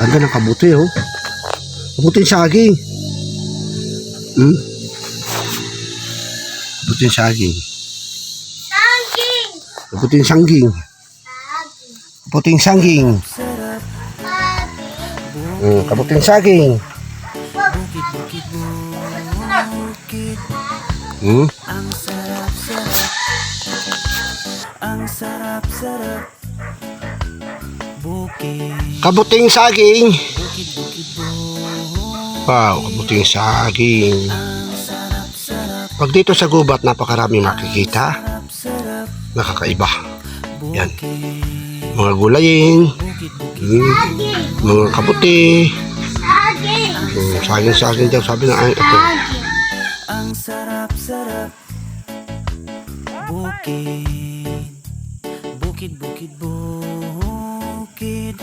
Ganda ng kabuti, oh. Kabuting saging. Kabuting saging. Kabuting sangging. Kabuting sangging. Kabuting saging. Ang sarap-sarap. Ang sarap-sarap. Bukid. Kabuting saging. Bukid-bukid Wow, kabuting saging. ang sarap-sarap. Pag dito sa gubat, napakarami makikita. Sarap-sarap. Nakakaiba. Yan. Bukid. Mga gulayin. Mga kabuti. Saging-saging daw, sabi na ay ito. Ang sarap-sarap. Bukid. Bukid-bukid bukid.